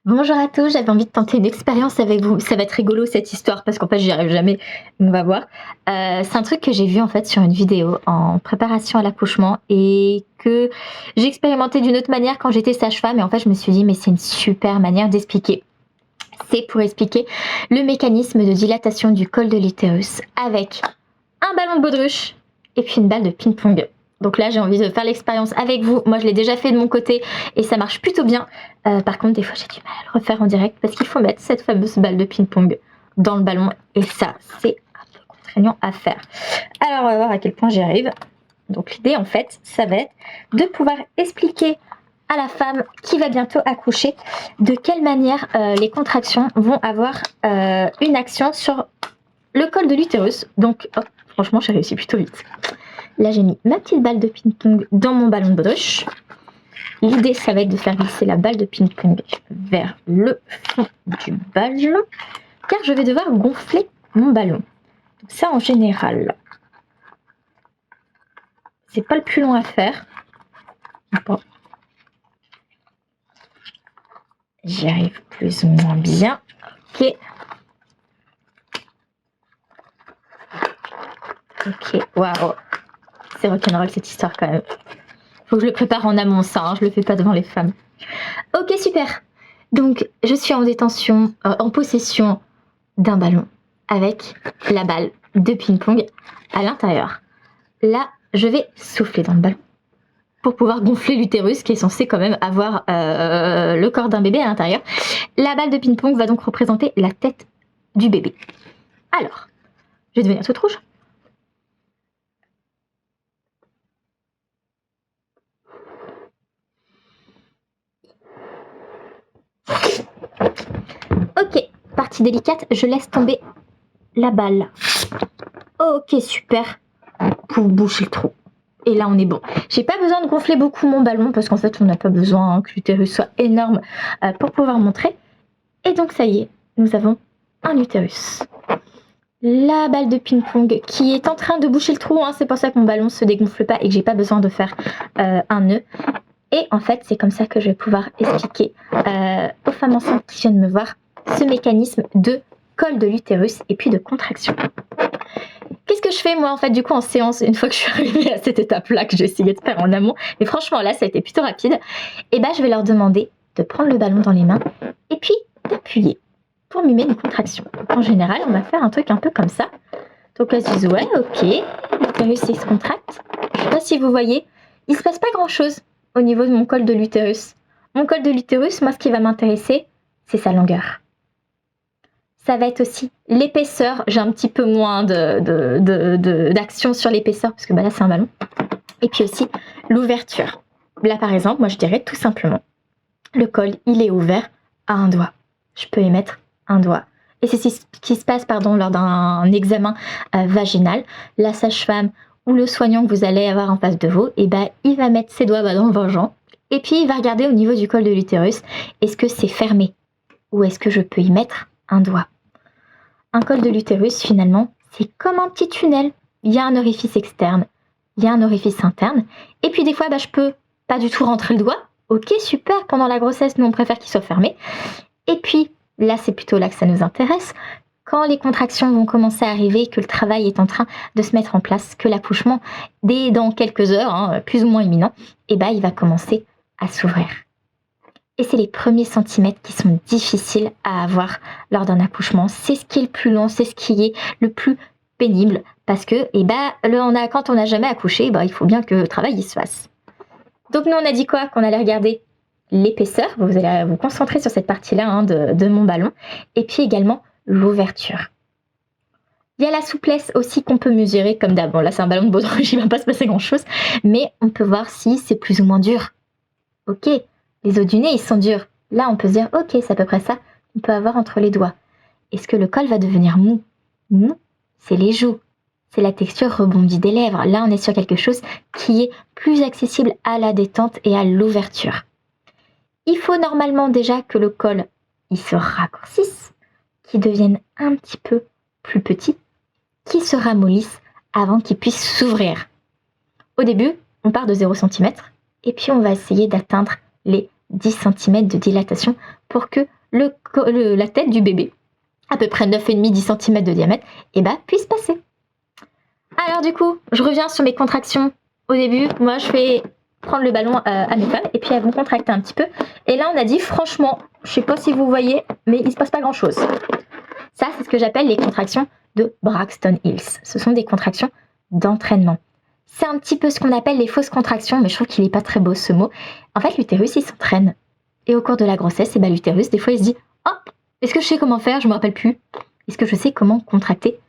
Bonjour à tous, j'avais envie de tenter une expérience avec vous. Ça va être rigolo cette histoire parce qu'en fait j'y arrive jamais, on va voir. C'est un truc que j'ai vu en fait sur une vidéo en préparation à l'accouchement et que j'ai expérimenté d'une autre manière quand j'étais sage-femme et en fait je me suis dit mais c'est une super manière d'expliquer. C'est pour expliquer le mécanisme de dilatation du col de l'utérus avec un ballon de baudruche et puis une balle de ping-pong. Donc là, j'ai envie de faire l'expérience avec vous. Moi, je l'ai déjà fait de mon côté et ça marche plutôt bien. Par contre, des fois, j'ai du mal à le refaire en direct parce qu'il faut mettre cette fameuse balle de ping-pong dans le ballon. Et ça, c'est un peu contraignant à faire. Alors, on va voir à quel point j'y arrive. Donc l'idée, en fait, ça va être de pouvoir expliquer à la femme qui va bientôt accoucher de quelle manière les contractions vont avoir une action sur le col de l'utérus. Donc, oh, franchement, j'ai réussi plutôt vite. Là, j'ai mis ma petite balle de ping-pong dans mon ballon de baudruche. L'idée, ça va être de faire glisser la balle de ping-pong vers le fond du ballon, car je vais devoir gonfler mon ballon. Donc ça, en général, c'est pas le plus long à faire. Bon. J'y arrive plus ou moins bien. Ok. Ok, waouh. C'est rock'n'roll cette histoire quand même. Faut que je le prépare en amont ça, hein, je le fais pas devant les femmes. Ok, super. Donc, je suis en détention, en possession d'un ballon avec la balle de ping-pong à l'intérieur. Là, je vais souffler dans le ballon pour pouvoir gonfler l'utérus qui est censé quand même avoir le corps d'un bébé à l'intérieur. La balle de ping-pong va donc représenter la tête du bébé. Alors, je vais devenir toute rouge. Ok, partie délicate, je laisse tomber la balle. Ok, super. Pour boucher le trou. Et là, on est bon. J'ai pas besoin de gonfler beaucoup mon ballon parce qu'en fait, on n'a pas besoin que l'utérus soit énorme pour pouvoir montrer. Et donc, ça y est, nous avons un utérus. La balle de ping-pong qui est en train de boucher le trou, hein, c'est pour ça que mon ballon se dégonfle pas et que j'ai pas besoin de faire un nœud. Et en fait, c'est comme ça que je vais pouvoir expliquer aux femmes enceintes qui viennent me voir ce mécanisme de col de l'utérus et puis de contraction. Qu'est-ce que je fais moi en fait du coup en séance une fois que je suis arrivée à cette étape-là que j'ai essayé de faire en amont, mais franchement là ça a été plutôt rapide, et ben je vais leur demander de prendre le ballon dans les mains et puis d'appuyer pour mimer une contraction. En général on va faire un truc un peu comme ça. Donc elles se disent ouais ok, l'utérus il se contracte. Je sais pas si vous voyez, il se passe pas grand chose au niveau de mon col de l'utérus. Mon col de l'utérus, moi ce qui va m'intéresser, c'est sa longueur. Ça va être aussi l'épaisseur. J'ai un petit peu moins d'action sur l'épaisseur parce que bah là c'est un ballon. Et puis aussi l'ouverture. Là par exemple, moi je dirais tout simplement, le col il est ouvert à un doigt. Je peux y mettre un doigt. Et c'est ce qui se passe lors d'un examen vaginal. La sage-femme ou le soignant que vous allez avoir en face de vous, et ben il va mettre ses doigts dans le vagin. Et puis il va regarder au niveau du col de l'utérus, est-ce que c'est fermé ou est-ce que je peux y mettre un doigt. Un col de l'utérus, finalement, c'est comme un petit tunnel. Il y a un orifice externe, il y a un orifice interne. Et puis des fois, je peux pas du tout rentrer le doigt. Ok, super, pendant la grossesse, nous on préfère qu'il soit fermé. Et puis, là c'est plutôt là que ça nous intéresse. Quand les contractions vont commencer à arriver, que le travail est en train de se mettre en place, que l'accouchement, dès dans quelques heures, hein, plus ou moins imminent, et il va commencer à s'ouvrir. Et c'est les premiers centimètres qui sont difficiles à avoir lors d'un accouchement. C'est ce qui est le plus long, c'est ce qui est le plus pénible. Parce que quand on n'a jamais accouché, il faut bien que le travail il se fasse. Donc nous on a dit quoi? Qu'on allait regarder l'épaisseur. Vous allez vous concentrer sur cette partie-là de mon ballon. Et puis également l'ouverture. Il y a la souplesse aussi qu'on peut mesurer comme d'hab. Bon là c'est un ballon de baudruche, il ne va pas se passer grand-chose. Mais on peut voir si c'est plus ou moins dur. Ok. Les os du nez, ils sont durs. Là, on peut se dire, ok, c'est à peu près ça qu'on peut avoir entre les doigts. Est-ce que le col va devenir mou? Mou, c'est les joues. C'est la texture rebondie des lèvres. Là, on est sur quelque chose qui est plus accessible à la détente et à l'ouverture. Il faut normalement déjà que le col, il se raccourcisse, qu'il devienne un petit peu plus petit, qu'il se ramollisse avant qu'il puisse s'ouvrir. Au début, on part de 0 cm et puis on va essayer d'atteindre les 10 cm de dilatation pour que la tête du bébé, à peu près 9,5-10 cm de diamètre, puisse passer. Alors du coup, je reviens sur mes contractions. Au début, moi je vais prendre le ballon à mes femmes et puis elles vont contracter un petit peu. Et là on a dit franchement, je sais pas si vous voyez, mais il se passe pas grand chose. Ça c'est ce que j'appelle les contractions de Braxton Hicks. Ce sont des contractions d'entraînement. C'est un petit peu ce qu'on appelle les fausses contractions, mais je trouve qu'il n'est pas très beau ce mot. En fait l'utérus il s'entraîne. Et au cours de la grossesse, l'utérus des fois il se dit « Oh, est-ce que je sais comment faire? Je me rappelle plus. Est-ce que je sais comment contracter ?»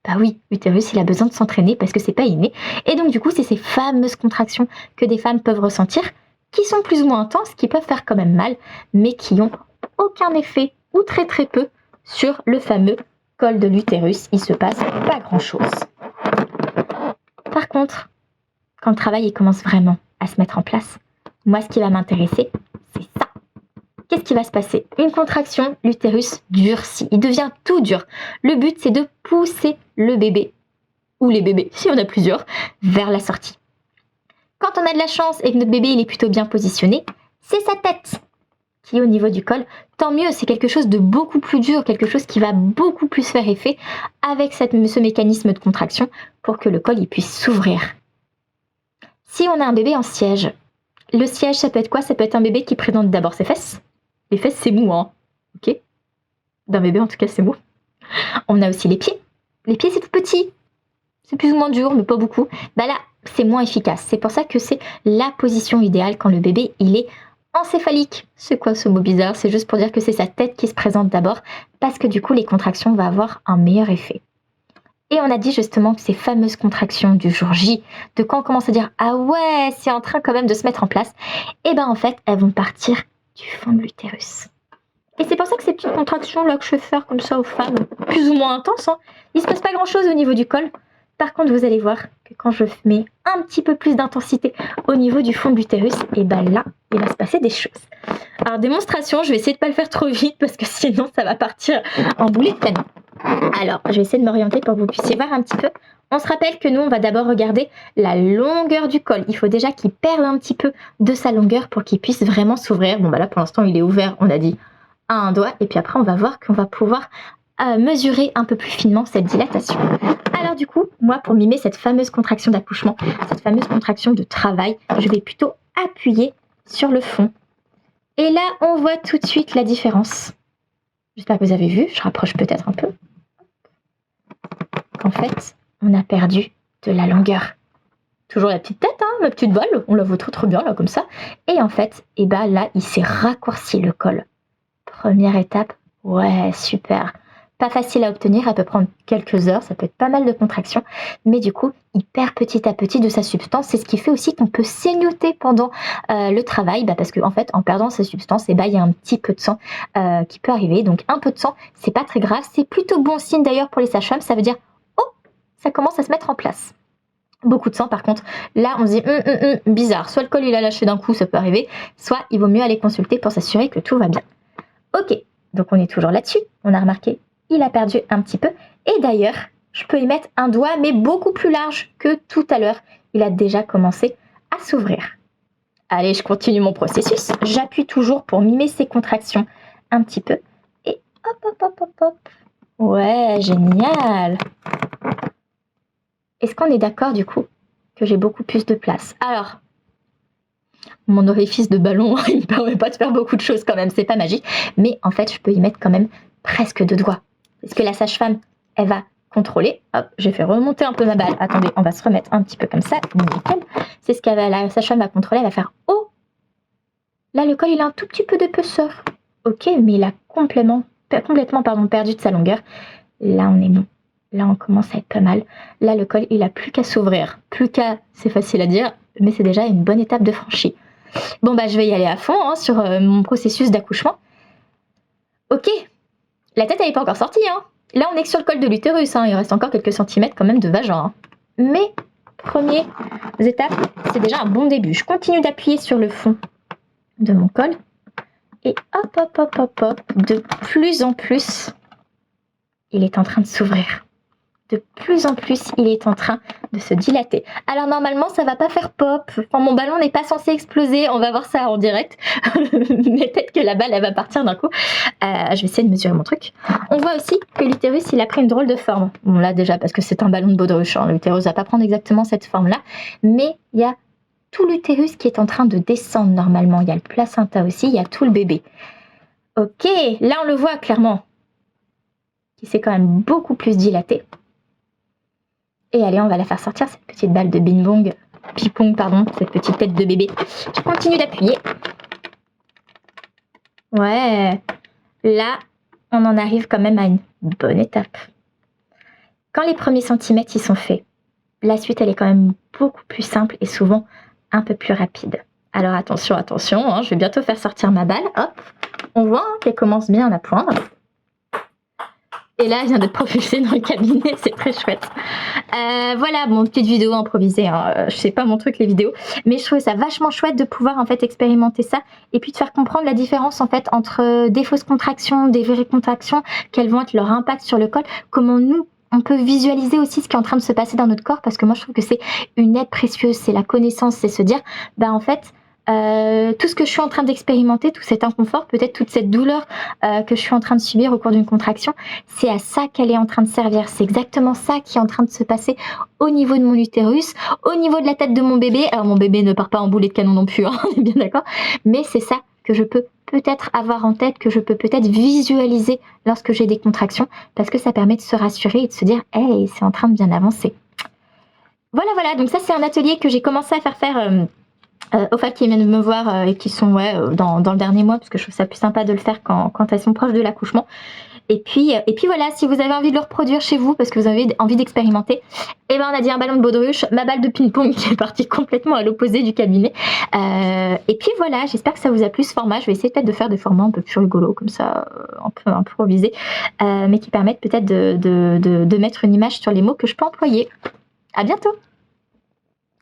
Bah oui, l'utérus il a besoin de s'entraîner parce que c'est pas inné. Et donc du coup, c'est ces fameuses contractions que des femmes peuvent ressentir, qui sont plus ou moins intenses, qui peuvent faire quand même mal, mais qui n'ont aucun effet, ou très très peu, sur le fameux col de l'utérus. Il se passe pas grand-chose. Par contre, quand le travail il commence vraiment à se mettre en place, moi ce qui va m'intéresser, c'est ça. Qu'est-ce qui va se passer? Une contraction, l'utérus durcit, il devient tout dur. Le but, c'est de pousser le bébé, ou les bébés, si on a plusieurs, vers la sortie. Quand on a de la chance et que notre bébé il est plutôt bien positionné, c'est sa tête qui est au niveau du col. Tant mieux, c'est quelque chose de beaucoup plus dur, quelque chose qui va beaucoup plus faire effet avec ce mécanisme de contraction pour que le col il puisse s'ouvrir. Si on a un bébé en siège, le siège, ça peut être quoi? Ça peut être un bébé qui présente d'abord ses fesses. Les fesses, c'est mou, hein. Ok? D'un bébé, en tout cas, c'est mou. On a aussi les pieds. Les pieds, c'est tout petit. C'est plus ou moins dur, mais pas beaucoup. Là, c'est moins efficace. C'est pour ça que c'est la position idéale quand le bébé, il est encéphalique. C'est quoi ce mot bizarre? C'est juste pour dire que c'est sa tête qui se présente d'abord, parce que du coup, les contractions vont avoir un meilleur effet. Et on a dit justement que ces fameuses contractions du jour J, de quand on commence à dire « Ah ouais, c'est en train quand même de se mettre en place », en fait, elles vont partir du fond de l'utérus. Et c'est pour ça que ces petites contractions là que je fais faire comme ça aux femmes, plus ou moins intenses, il se passe pas grand chose au niveau du col. Par contre, vous allez voir que quand je mets un petit peu plus d'intensité au niveau du fond de l'utérus, là, il va se passer des choses. Alors, démonstration, je vais essayer de pas le faire trop vite parce que sinon ça va partir en boulet de canon. Alors, je vais essayer de m'orienter pour que vous puissiez voir un petit peu. On se rappelle que nous, on va d'abord regarder la longueur du col. Il faut déjà qu'il perde un petit peu de sa longueur pour qu'il puisse vraiment s'ouvrir. Bon, là, pour l'instant, il est ouvert, on a dit, à un doigt. Et puis après, on va voir qu'on va pouvoir mesurer un peu plus finement cette dilatation. Alors du coup, moi, pour mimer cette fameuse contraction d'accouchement, cette fameuse contraction de travail, je vais plutôt appuyer sur le fond. Et là, on voit tout de suite la différence. J'espère que vous avez vu, je rapproche peut-être un peu. Qu'en fait, on a perdu de la longueur. Toujours la petite tête, la petite balle, on la voit trop bien là comme ça. Et en fait, là, il s'est raccourci le col. Première étape, ouais, super. Pas facile à obtenir, elle peut prendre quelques heures, ça peut être pas mal de contractions, mais du coup, il perd petit à petit de sa substance. C'est ce qui fait aussi qu'on peut saignoter pendant le travail, parce qu'en fait, en perdant sa substance, il y a un petit peu de sang qui peut arriver. Donc un peu de sang, c'est pas très grave, c'est plutôt bon signe d'ailleurs pour les sages-femmes, ça veut dire, oh, ça commence à se mettre en place. Beaucoup de sang, par contre, là, on se dit, bizarre, soit le col il a lâché d'un coup, ça peut arriver, soit il vaut mieux aller consulter pour s'assurer que tout va bien. Ok, donc on est toujours là-dessus, on a remarqué, il a perdu un petit peu. Et d'ailleurs, je peux y mettre un doigt, mais beaucoup plus large que tout à l'heure. Il a déjà commencé à s'ouvrir. Allez, je continue mon processus. J'appuie toujours pour mimer ces contractions un petit peu. Et hop. Ouais, génial. Est-ce qu'on est d'accord du coup que j'ai beaucoup plus de place? Alors, mon orifice de ballon, il ne me permet pas de faire beaucoup de choses quand même, c'est pas magique. Mais en fait, je peux y mettre quand même presque 2 doigts. Est-ce que la sage-femme, elle va contrôler? Hop, j'ai fait remonter un peu ma balle. Attendez, on va se remettre un petit peu comme ça. Nickel. C'est ce que la sage-femme va contrôler. Elle va faire « Oh !» Là, le col, il a un tout petit peu d'épaisseur. Ok, mais il a complètement perdu de sa longueur. Là, on est bon. Là, on commence à être pas mal. Là, le col, il a plus qu'à s'ouvrir. Plus qu'à, c'est facile à dire, mais c'est déjà une bonne étape de franchie. Bon, je vais y aller à fond sur mon processus d'accouchement. Ok. La tête, elle n'est pas encore sortie. Là, on est que sur le col de l'utérus. Il reste encore quelques centimètres quand même de vagin. Mais, première étape, c'est déjà un bon début. Je continue d'appuyer sur le fond de mon col. Et hop. De plus en plus, il est en train de s'ouvrir. de plus en plus, il est en train de se dilater. Alors normalement, ça va pas faire pop. Enfin, mon ballon n'est pas censé exploser. On va voir ça en direct. Mais peut-être que la balle, elle va partir d'un coup. Je vais essayer de mesurer mon truc. On voit aussi que l'utérus, il a pris une drôle de forme. Bon, là déjà, parce que c'est un ballon de baudruche. Hein. L'utérus va pas prendre exactement cette forme-là. Mais il y a tout l'utérus qui est en train de descendre normalement. Il y a le placenta aussi. Il y a tout le bébé. Ok, là on le voit clairement. Qui s'est quand même beaucoup plus dilaté. Et allez, on va la faire sortir, cette petite balle de ping-pong, pardon, cette petite tête de bébé. Je continue d'appuyer. Ouais, là, on en arrive quand même à une bonne étape. Quand les premiers centimètres y sont faits, la suite, elle est quand même beaucoup plus simple et souvent un peu plus rapide. Alors attention, attention, hein, je vais bientôt faire sortir ma balle. Hop, on voit qu'elle commence bien à poindre. Et là, elle vient de propulser dans le cabinet, c'est très chouette. Voilà, bon, petite vidéo improvisée, hein. Je sais pas mon truc les vidéos, mais je trouvais ça vachement chouette de pouvoir en fait expérimenter ça et puis de faire comprendre la différence en fait entre des fausses contractions, des vraies contractions, quels vont être leur impact sur le col, comment nous on peut visualiser aussi ce qui est en train de se passer dans notre corps, parce que moi je trouve que c'est une aide précieuse, c'est la connaissance, c'est se dire, bah en fait, tout ce que je suis en train d'expérimenter, tout cet inconfort, peut-être toute cette douleur que je suis en train de subir au cours d'une contraction, c'est à ça qu'elle est en train de servir. C'est exactement ça qui est en train de se passer au niveau de mon utérus, au niveau de la tête de mon bébé. Alors mon bébé ne part pas en boulet de canon non plus, hein, on est bien d'accord, mais c'est ça que je peux peut-être avoir en tête, que je peux peut-être visualiser lorsque j'ai des contractions, parce que ça permet de se rassurer et de se dire « Hey, c'est en train de bien avancer ». Voilà, donc ça c'est un atelier que j'ai commencé à faire aux femmes qui viennent me voir et qui sont dans le dernier mois, parce que je trouve ça plus sympa de le faire quand elles sont proches de l'accouchement. Et puis voilà, si vous avez envie de le reproduire chez vous, parce que vous avez envie d'expérimenter, et ben on a dit un ballon de baudruche, ma balle de ping-pong qui est partie complètement à l'opposé du cabinet. Et puis voilà, j'espère que ça vous a plu ce format. Je vais essayer peut-être de faire des formats un peu plus rigolos, comme ça, un peu improvisés, mais qui permettent peut-être de mettre une image sur les mots que je peux employer. À bientôt!